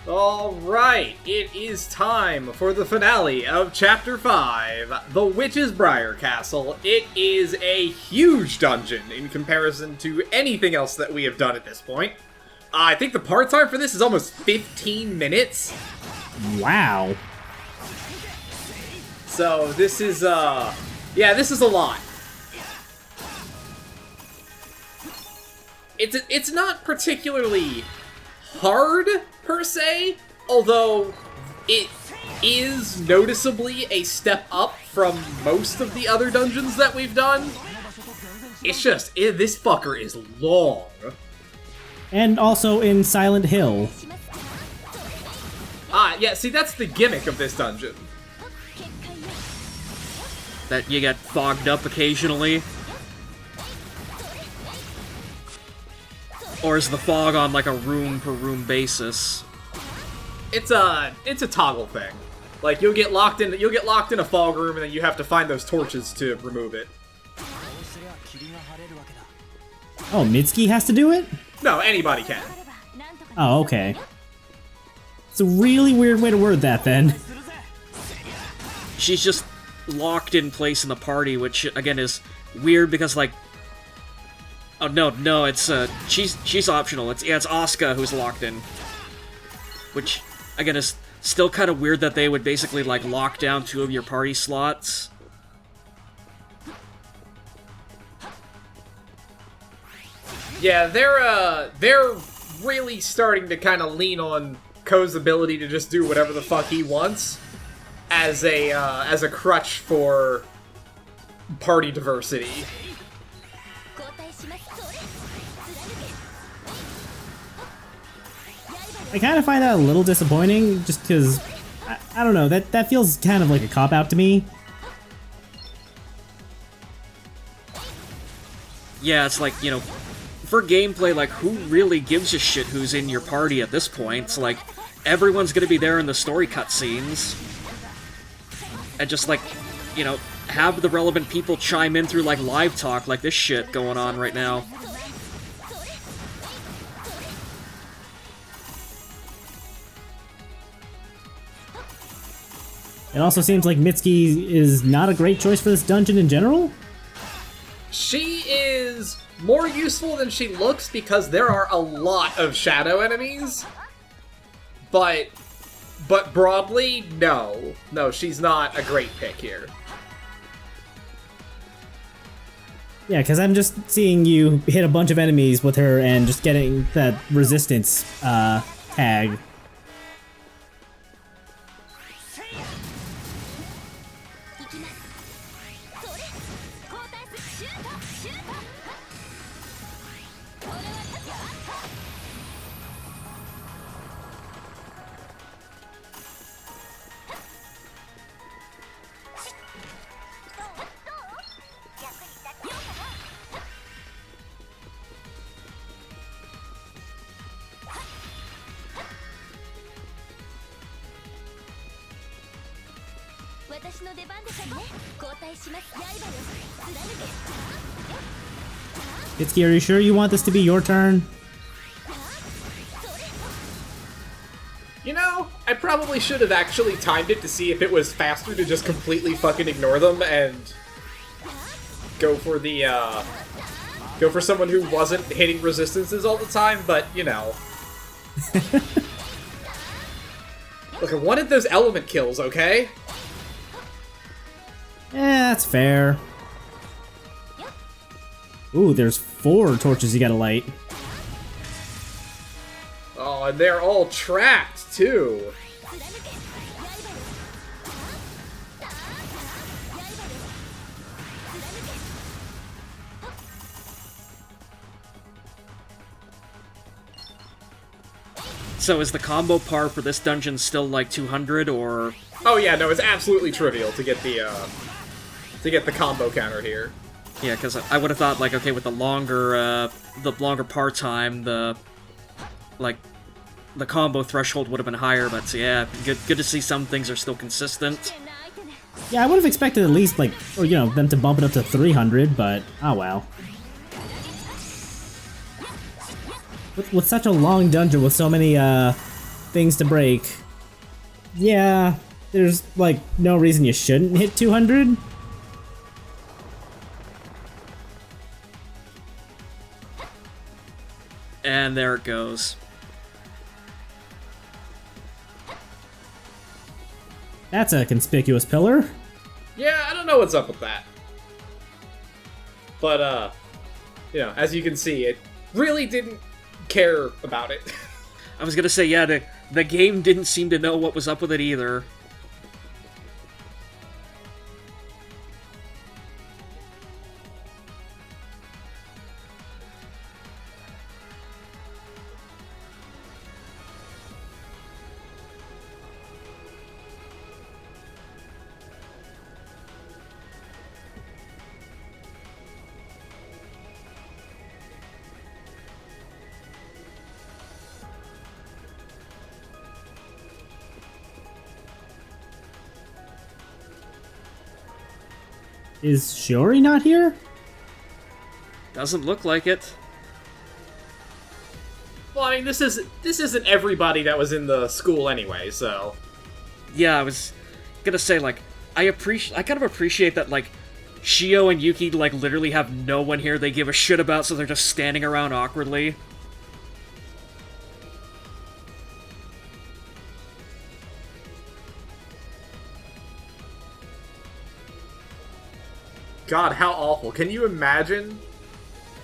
Alright, it is time for the finale of Chapter 5, The Witch's Briar Castle. It is a huge dungeon in comparison to anything else that we have done at this point. I think the part time for this is almost 15 minutes. Wow. So this is, yeah, this is a lot. It's not particularly hard, per se, although it is noticeably a step up from most of the other dungeons that we've done. It's just, this fucker is long. And also in Silent Hill. Ah, yeah, see, that's the gimmick of this dungeon. That you get fogged up occasionally? Or is the fog on like a room-per-room basis? It's a toggle thing. Like, you'll get locked in a fog room and then you have to find those torches to remove it. Oh, Mitsuki has to do it? No, anybody can. Oh, okay. It's a really weird way to word that, then. She's just locked in place in the party, which, again, is weird because, like... Oh, no, it's, she's optional. It's Asuka who's locked in. Which, again, is still kind of weird that they would basically, like, lock down 2 of your party slots. Yeah, they're really starting to kind of lean on Ko's ability to just do whatever the fuck he wants as a crutch for party diversity. I kind of find that a little disappointing, just because, I don't know, that feels kind of like a cop-out to me. Yeah, it's like, you know, for gameplay, like, who really gives a shit who's in your party at this point? It's like, everyone's gonna be there in the story cutscenes. And just, like, you know, have the relevant people chime in through, like, live talk, like this shit going on right now. It also seems like Mitsuki is not a great choice for this dungeon in general. She is more useful than she looks because there are a lot of shadow enemies. But broadly, no. No, she's not a great pick here. Yeah, because I'm just seeing you hit a bunch of enemies with her and just getting that resistance tag. Mitsuki, are you sure you want this to be your turn? You know, I probably should have actually timed it to see if it was faster to just completely fucking ignore them and go for the, go for someone who wasn't hitting resistances all the time, but, you know. Look, I wanted those element kills, okay? That's fair. Ooh, there's 4 torches you gotta light. Oh, and they're all tracked, too. So is the combo par for this dungeon still like 200, or...? Oh yeah, no, it's absolutely trivial to get the combo counter here. Yeah, because I would have thought, like, okay, with the longer par time, the combo threshold would have been higher, but yeah, good to see some things are still consistent. Yeah, I would have expected at least, like, or, you know, them to bump it up to 300, but, oh well. With such a long dungeon with so many things to break, yeah, there's like no reason you shouldn't hit 200. And there it goes. That's a conspicuous pillar. Yeah, I don't know what's up with that. But, you know, as you can see, it really didn't care about it. I was gonna say, yeah, the game didn't seem to know what was up with it either. Is Shiori not here? Doesn't look like it. Well, I mean, this isn't everybody that was in the school anyway, so... Yeah, I was gonna say, like, I kind of appreciate that, like, Shio and Yuki, like, literally have no one here they give a shit about, so they're just standing around awkwardly. God, how awful. Can you imagine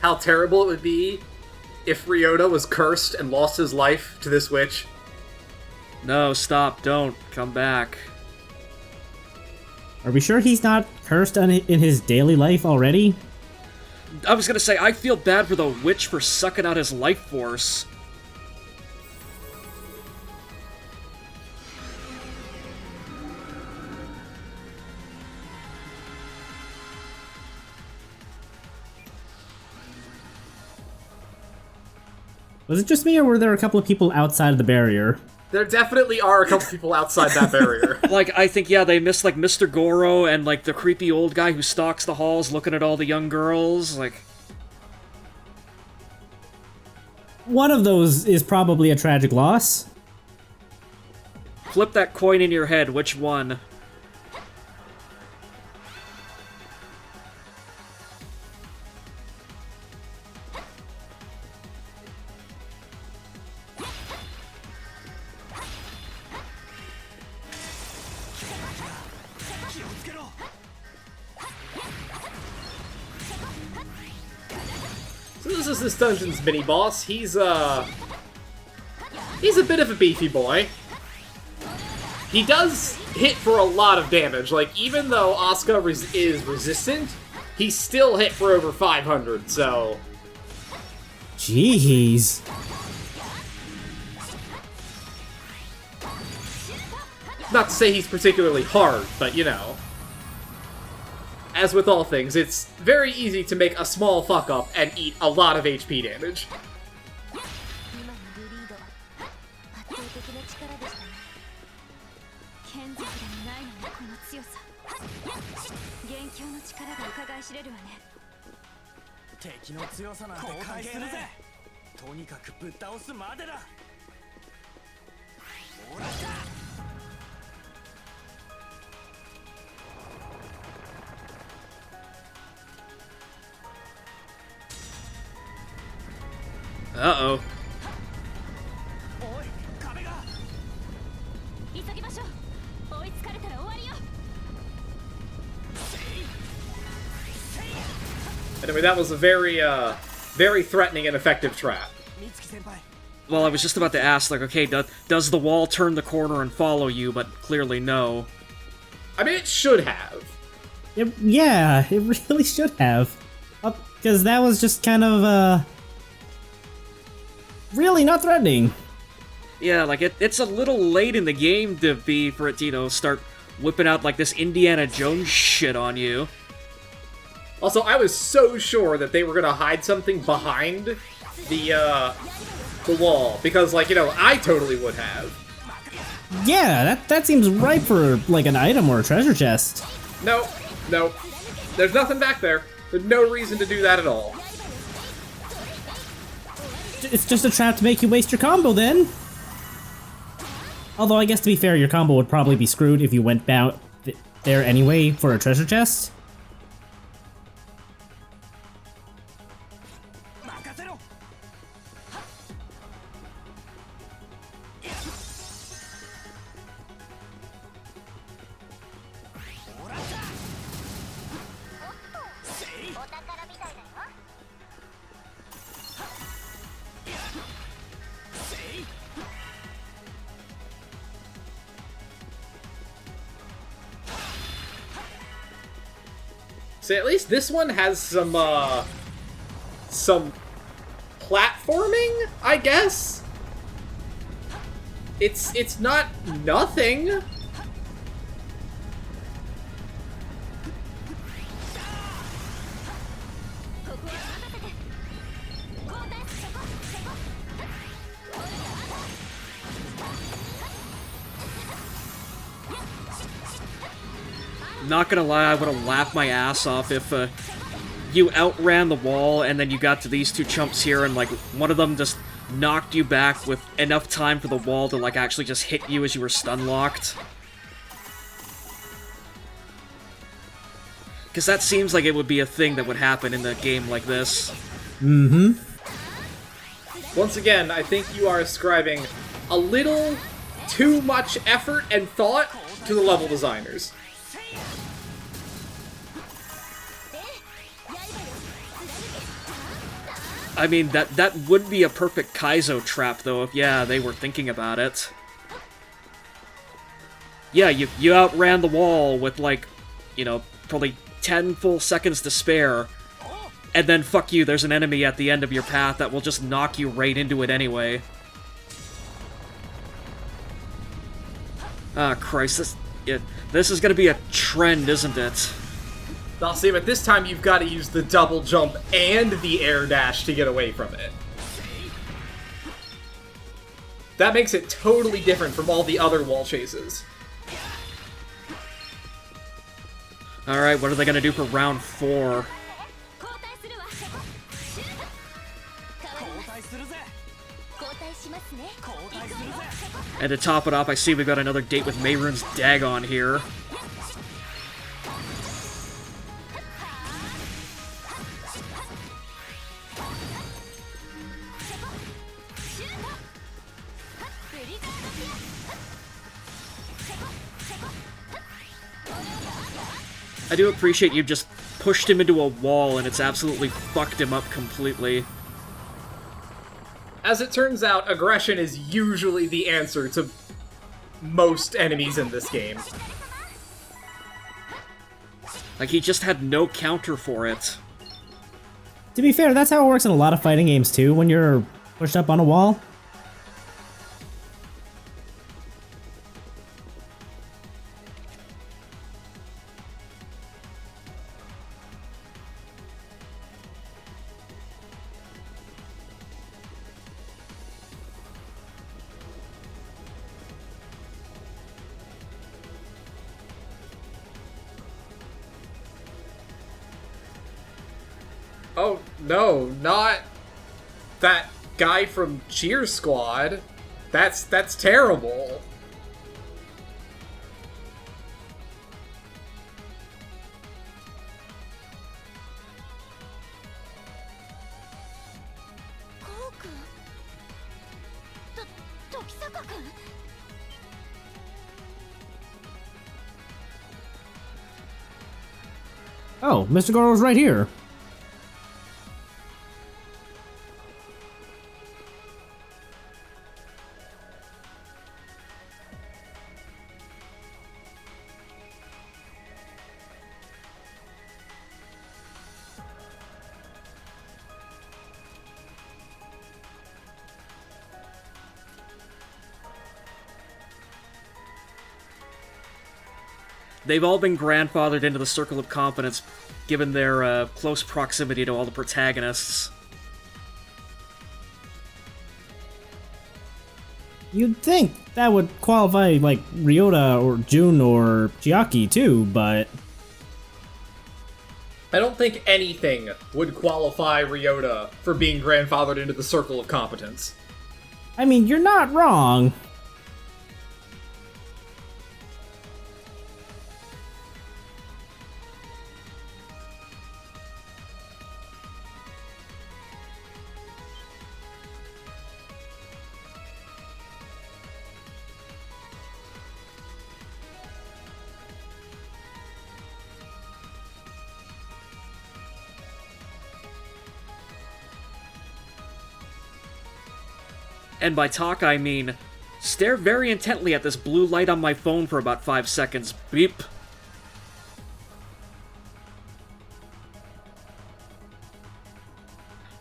how terrible it would be if Ryouta was cursed and lost his life to this witch? No, stop, don't, come back. Are we sure he's not cursed in his daily life already? I was gonna say, I feel bad for the witch for sucking out his life force. Was it just me, or were there a couple of people outside of the barrier? There definitely are a couple people outside that barrier. Like, I think, yeah, they missed, like, Mr. Goro and, like, the creepy old guy who stalks the halls looking at all the young girls, like... One of those is probably a tragic loss. Flip that coin in your head, which one? So this is this dungeon's mini-boss. He's a bit of a beefy boy. He does hit for a lot of damage. Like, even though Asuka is resistant, he still hit for over 500, so... Jeez. Not to say he's particularly hard, but you know. As with all things, it's very easy to make a small fuck-up and eat a lot of HP damage. Uh-oh. Anyway, that was a very, very threatening and effective trap. Well, I was just about to ask, like, okay, does the wall turn the corner and follow you, but clearly no. I mean, it should have. Yeah, it really should have. Because that was just kind of, really not threatening. Yeah, like, it's a little late in the game for it to, you know, start whipping out, like, this Indiana Jones shit on you. Also, I was so sure that they were gonna hide something behind the wall, because, like, you know, I totally would have. Yeah, that seems ripe for, like, an item or a treasure chest. No, there's nothing back there. There's no reason to do that at all. It's just a trap to make you waste your combo, then. Although I guess to be fair, your combo would probably be screwed if you went there anyway for a treasure chest. So at least this one has some platforming, I guess? It's not nothing. Not gonna lie, I would have laughed my ass off if you outran the wall and then you got to these two chumps here and like one of them just knocked you back with enough time for the wall to like actually just hit you as you were stun locked. Because that seems like it would be a thing that would happen in a game like this. Mm-hmm. Once again, I think you are ascribing a little too much effort and thought to the level designers. I mean, that would be a perfect Kaizo trap, though, if, yeah, they were thinking about it. Yeah, you outran the wall with, like, you know, probably 10 full seconds to spare, and then, fuck you, there's an enemy at the end of your path that will just knock you right into it anyway. Ah, Christ, this is gonna be a trend, isn't it? I'll see, but this time you've got to use the double jump and the air dash to get away from it. That makes it totally different from all the other wall chases. Alright, what are they gonna do for round 4? And to top it off, I see we've got another date with Mayrune's Dagon here. I do appreciate you just pushed him into a wall and it's absolutely fucked him up completely. As it turns out, aggression is usually the answer to most enemies in this game. Like, he just had no counter for it. To be fair, that's how it works in a lot of fighting games too, when you're pushed up on a wall. Oh, no, not that guy from Cheer Squad. That's terrible. Oh, Mr. Goro's right here. They've all been grandfathered into the circle of competence, given their close proximity to all the protagonists. You'd think that would qualify, like, Ryouta or Jun or Chiaki too, but... I don't think anything would qualify Ryouta for being grandfathered into the circle of competence. I mean, you're not wrong. And by talk, I mean stare very intently at this blue light on my phone for about 5 seconds. Beep.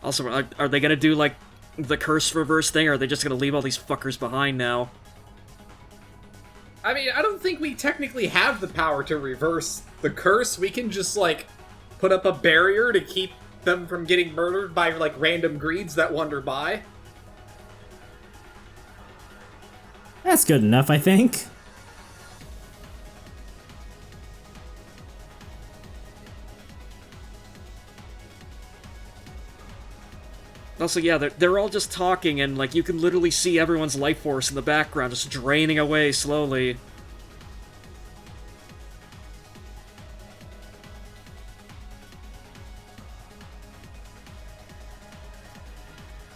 Also, are they gonna do, like, the curse reverse thing, or are they just gonna leave all these fuckers behind now? I mean, I don't think we technically have the power to reverse the curse. We can just, like, put up a barrier to keep them from getting murdered by, like, random greeds that wander by. That's good enough, I think. Also, yeah, they're all just talking, and, like, you can literally see everyone's life force in the background just draining away slowly.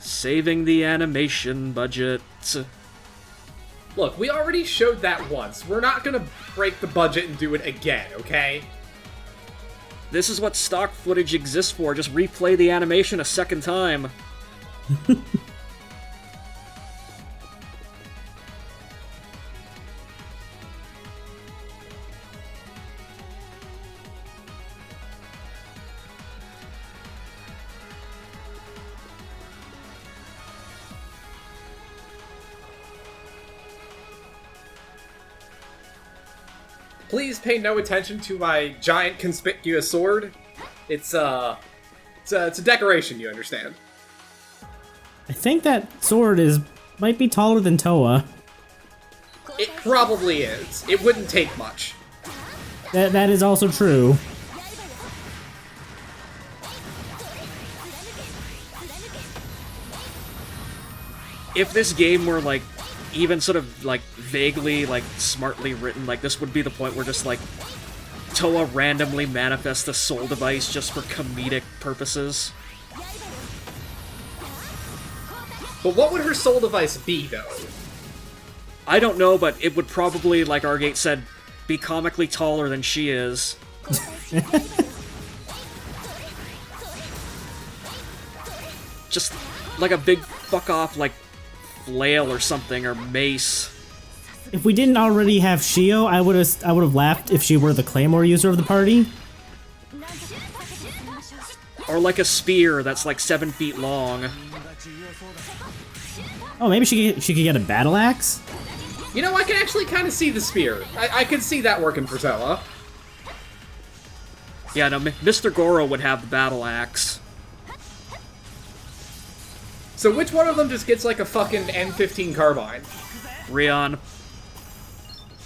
Saving the animation budget. Look, we already showed that once. We're not gonna break the budget and do it again, okay? This is what stock footage exists for, just replay the animation a second time. Please pay no attention to my giant conspicuous sword. It's a decoration, you understand. I think that sword might be taller than Toa. It probably is. It wouldn't take much. That is also true. If this game were, like, even sort of, like, vaguely, like, smartly written, like, this would be the point where just, like, Toa randomly manifests a soul device just for comedic purposes. But what would her soul device be, though? I don't know, but it would probably, like Argate said, be comically taller than she is. Just, like, a big fuck-off, like, flail or something, or mace. If we didn't already have Shio, I would have laughed if she were the Claymore user of the party. Or like a spear that's like 7 feet long. Oh, maybe she could get a battle axe? You know, I can actually kind of see the spear. I could see that working for Toa. Yeah, no, Mr. Goro would have the battle axe. So which one of them just gets like a fucking N15 carbine? Rion.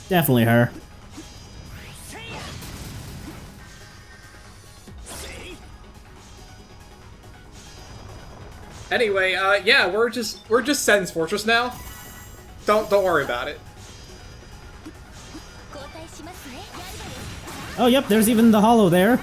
Definitely her. Anyway, yeah, we're just Sen's Fortress now. Don't worry about it. Oh, yep, there's even the hollow there.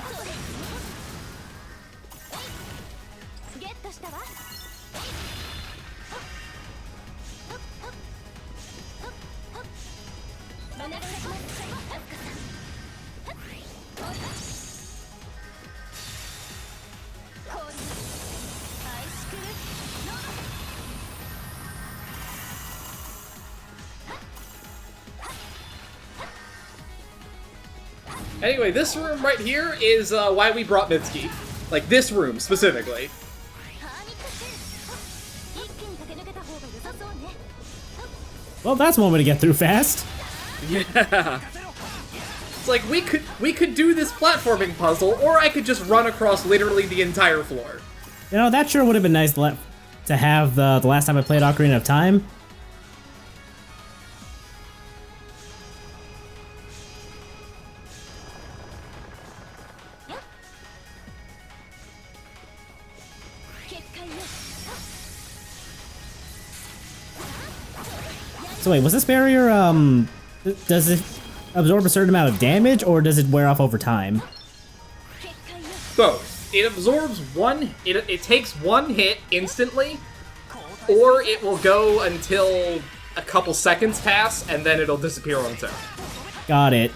Anyway, this room right here is why we brought Mitsuki. Like, this room, specifically. Well, that's one way to get through fast. Yeah. It's like, we could do this platforming puzzle, or I could just run across literally the entire floor. You know, that sure would have been nice to have the last time I played Ocarina of Time. So wait, was this barrier, does it absorb a certain amount of damage, or does it wear off over time? Both. It absorbs it takes one hit instantly, or it will go until a couple seconds pass, and then it'll disappear on its own. Got it.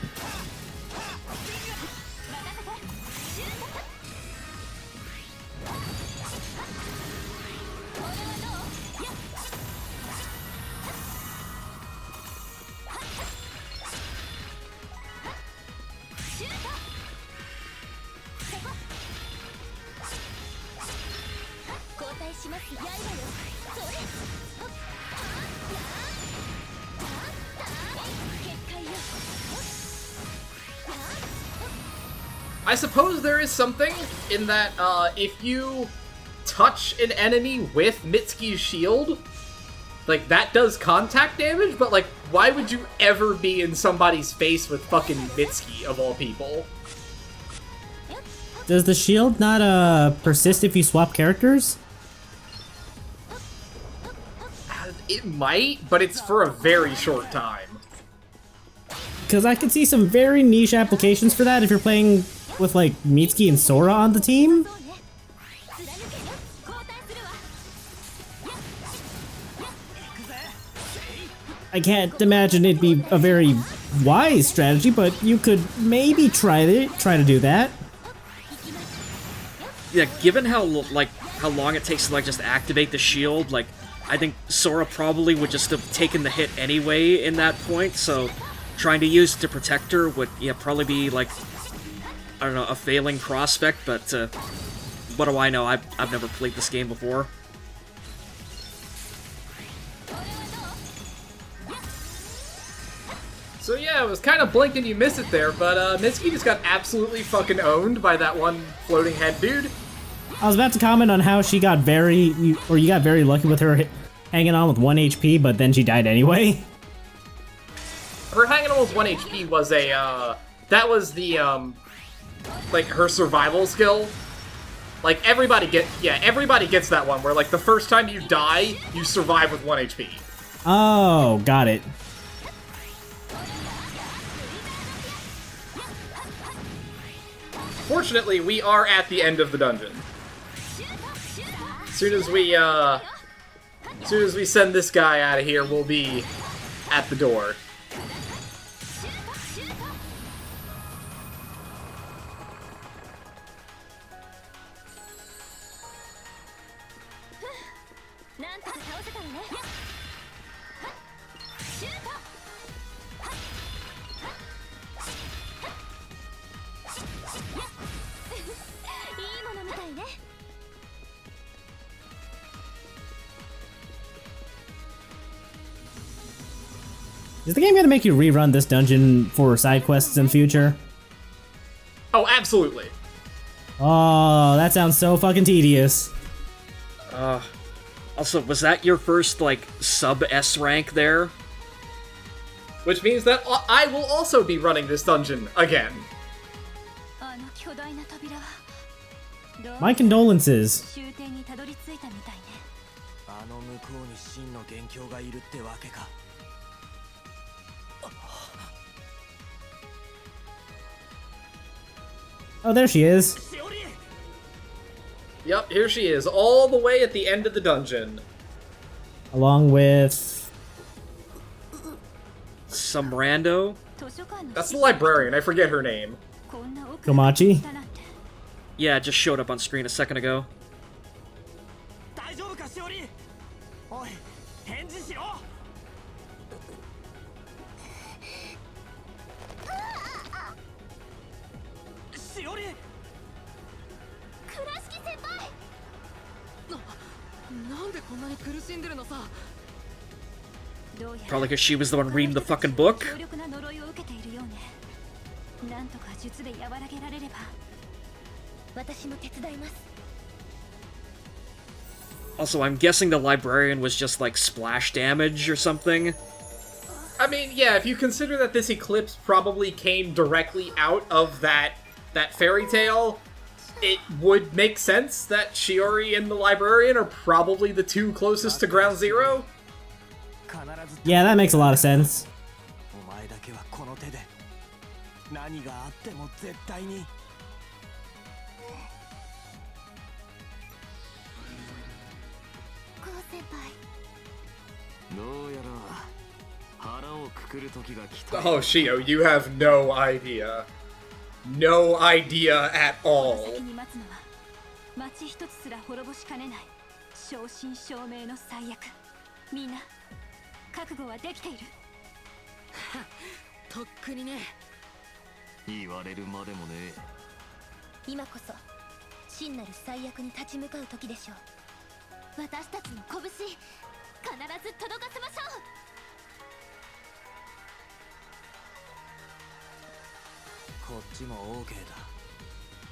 I suppose there is something in that if you touch an enemy with Mitsuki's shield, like, that does contact damage, but, like, why would you ever be in somebody's face with fucking Mitsuki, of all people? Does the shield not persist if you swap characters? It might, but it's for a very short time. Because I could see some very niche applications for that if you're playing with, like, Mitsuki and Sora on the team. I can't imagine it'd be a very wise strategy, but you could maybe try to do that. Yeah, given how long it takes to like just activate the shield, like I think Sora probably would just have taken the hit anyway in that point. So trying to use it to protect her would probably be like, I don't know, a failing prospect. But what do I know? I've never played this game before. So yeah, it was kind of blink and you miss it there, but Mitsuki just got absolutely fucking owned by that one floating head dude. I was about to comment on how she got you got very lucky with her hanging on with 1 HP, but then she died anyway. Her hanging on with 1 HP was that was the, like, her survival skill. Like, everybody gets that one, where, like, the first time you die, you survive with 1 HP. Oh, got it. Fortunately, we are at the end of the dungeon. As soon as we send this guy out of here, we'll be at the door. Is the game gonna make you rerun this dungeon for side quests in the future? Oh, absolutely. Oh, that sounds so fucking tedious. Also, was that your first like sub S rank there? Which means that I will also be running this dungeon again. My condolences. Oh, there she is. Yep, here she is, all the way at the end of the dungeon. Along with... some rando? That's the librarian, I forget her name. Komachi? Yeah, it just showed up on screen a second ago. Probably because she was the one reading the fucking book. Also, I'm guessing the librarian was just like splash damage or something. I mean, yeah, if you consider that this eclipse probably came directly out of that fairy tale, it would make sense that Shiori and the librarian are probably the two closest to Ground Zero. Yeah, that makes a lot of sense. Oh, Shio, you have no idea. No idea at all.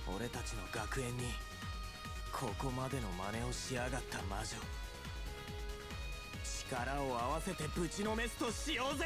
俺たちの学園にここまでの真似をしやがった魔女、力を合わせてぶちのめすとしようぜ。